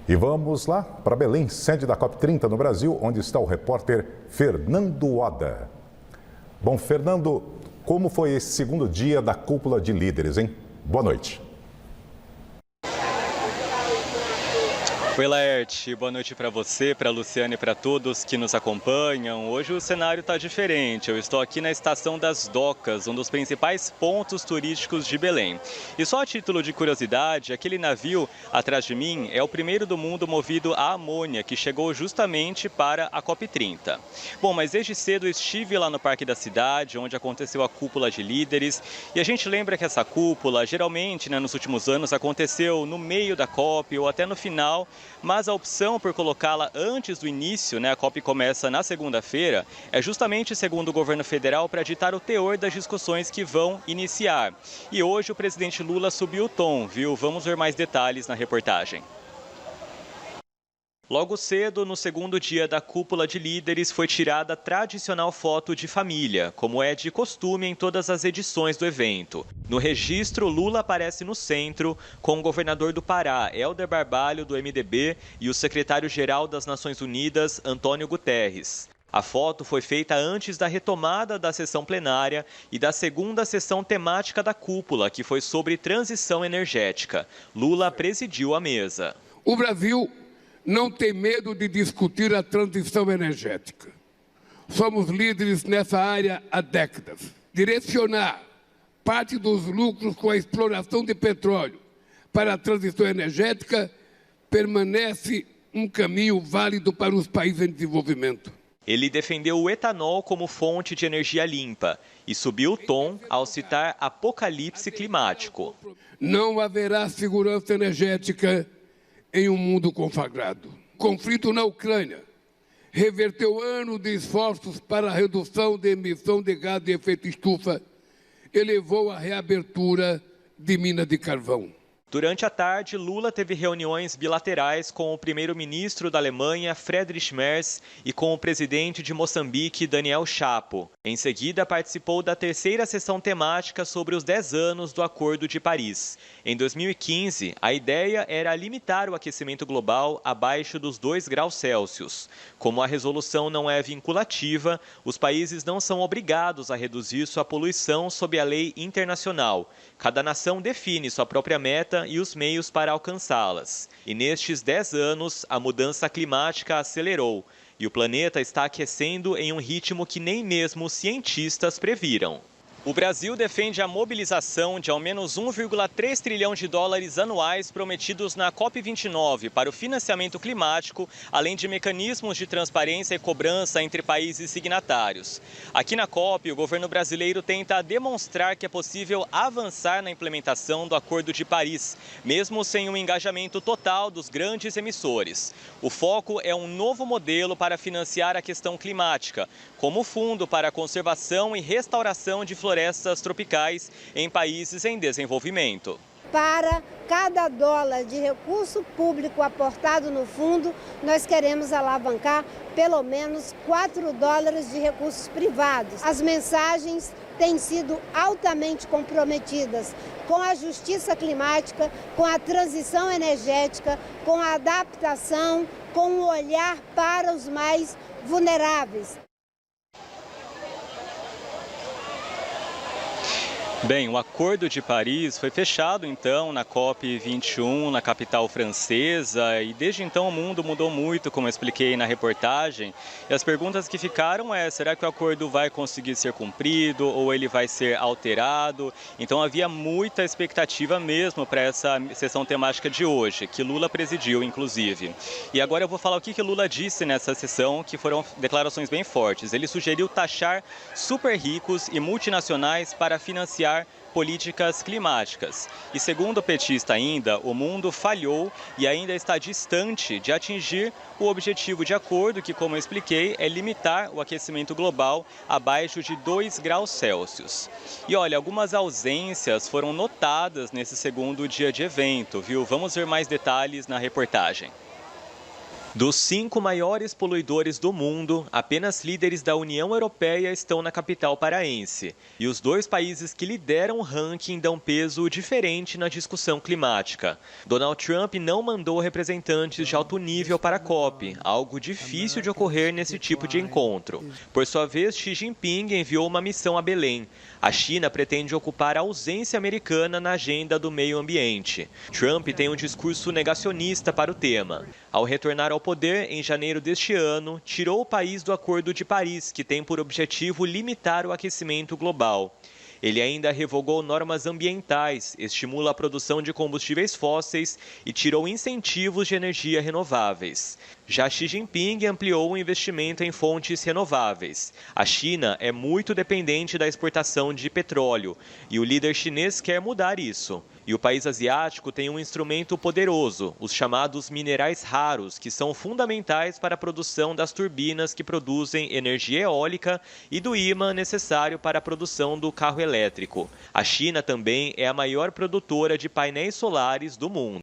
E vamos lá para Belém, sede da COP30 no Brasil, onde está o repórter Fernando Oda. Bom, Fernando, como foi esse segundo dia da cúpula de líderes, hein? Boa noite. Oi, Laerte. Boa noite para você, para a Luciana e para todos que nos acompanham. Hoje o cenário está diferente. Eu estou aqui na Estação das Docas, um dos principais pontos turísticos de Belém. E só a título de curiosidade, aquele navio atrás de mim é o primeiro do mundo movido a amônia, que chegou justamente para a COP30. Bom, mas desde cedo eu estive lá no Parque da Cidade, onde aconteceu a cúpula de líderes. E a gente lembra que essa cúpula, geralmente, nos últimos anos, aconteceu no meio da COP ou até no final. Mas a opção por colocá-la antes do início, a COP começa na segunda-feira, é justamente segundo o governo federal para ditar o teor das discussões que vão iniciar. E hoje o presidente Lula subiu o tom, viu? Vamos ver mais detalhes na reportagem. Logo cedo, no segundo dia da cúpula de líderes, foi tirada a tradicional foto de família, como é de costume em todas as edições do evento. No registro, Lula aparece no centro, com o governador do Pará, Helder Barbalho, do MDB, e o secretário-geral das Nações Unidas, Antônio Guterres. A foto foi feita antes da retomada da sessão plenária e da segunda sessão temática da cúpula, que foi sobre transição energética. Lula presidiu a mesa. O Brasil não tem medo de discutir a transição energética. Somos líderes nessa área há décadas. Direcionar parte dos lucros com a exploração de petróleo para a transição energética permanece um caminho válido para os países em desenvolvimento. Ele defendeu o etanol como fonte de energia limpa e subiu o tom ao citar apocalipse climático. Não haverá segurança energética em um mundo conflagrado. O conflito na Ucrânia reverteu anos de esforços para a redução da emissão de gás de efeito estufa e levou à reabertura de minas de carvão. Durante a tarde, Lula teve reuniões bilaterais com o primeiro-ministro da Alemanha, Friedrich Merz, e com o presidente de Moçambique, Daniel Chapo. Em seguida, participou da terceira sessão temática sobre os 10 anos do Acordo de Paris. Em 2015, a ideia era limitar o aquecimento global abaixo dos 2 graus Celsius. Como a resolução não é vinculativa, os países não são obrigados a reduzir sua poluição sob a lei internacional. Cada nação define sua própria meta e os meios para alcançá-las. E nestes 10 anos, a mudança climática acelerou e o planeta está aquecendo em um ritmo que nem mesmo os cientistas previram. O Brasil defende a mobilização de ao menos 1,3 trilhão de dólares anuais prometidos na COP29 para o financiamento climático, além de mecanismos de transparência e cobrança entre países signatários. Aqui na COP, o governo brasileiro tenta demonstrar que é possível avançar na implementação do Acordo de Paris, mesmo sem um engajamento total dos grandes emissores. O foco é um novo modelo para financiar a questão climática, como o Fundo para a Conservação e Restauração de Florestas Tropicais em países em desenvolvimento. Para cada dólar de recurso público aportado no fundo, nós queremos alavancar pelo menos 4 dólares de recursos privados. As mensagens têm sido altamente comprometidas com a justiça climática, com a transição energética, com a adaptação, com o olhar para os mais vulneráveis. Bem, o Acordo de Paris foi fechado, então, na COP21, na capital francesa, e desde então o mundo mudou muito, como eu expliquei na reportagem. E as perguntas que ficaram será que o acordo vai conseguir ser cumprido ou ele vai ser alterado? Então havia muita expectativa mesmo para essa sessão temática de hoje, que Lula presidiu, inclusive. E agora eu vou falar o que Lula disse nessa sessão, que foram declarações bem fortes. Ele sugeriu taxar super ricos e multinacionais para financiar políticas climáticas. E segundo o petista ainda, o mundo falhou e ainda está distante de atingir o objetivo de acordo, que, como eu expliquei, é limitar o aquecimento global abaixo de 2 graus Celsius. E olha, algumas ausências foram notadas nesse segundo dia de evento, viu? Vamos ver mais detalhes na reportagem. Dos 5 maiores poluidores do mundo, apenas líderes da União Europeia estão na capital paraense. E os 2 países que lideram o ranking dão peso diferente na discussão climática. Donald Trump não mandou representantes de alto nível para a COP, algo difícil de ocorrer nesse tipo de encontro. Por sua vez, Xi Jinping enviou uma missão a Belém. A China pretende ocupar a ausência americana na agenda do meio ambiente. Trump tem um discurso negacionista para o tema. Ao retornar ao poder, em janeiro deste ano, tirou o país do Acordo de Paris, que tem por objetivo limitar o aquecimento global. Ele ainda revogou normas ambientais, estimula a produção de combustíveis fósseis e tirou incentivos de energia renováveis. Já Xi Jinping ampliou o investimento em fontes renováveis. A China é muito dependente da exportação de petróleo e o líder chinês quer mudar isso. E o país asiático tem um instrumento poderoso, os chamados minerais raros, que são fundamentais para a produção das turbinas que produzem energia eólica e do ímã necessário para a produção do carro elétrico. A China também é a maior produtora de painéis solares do mundo.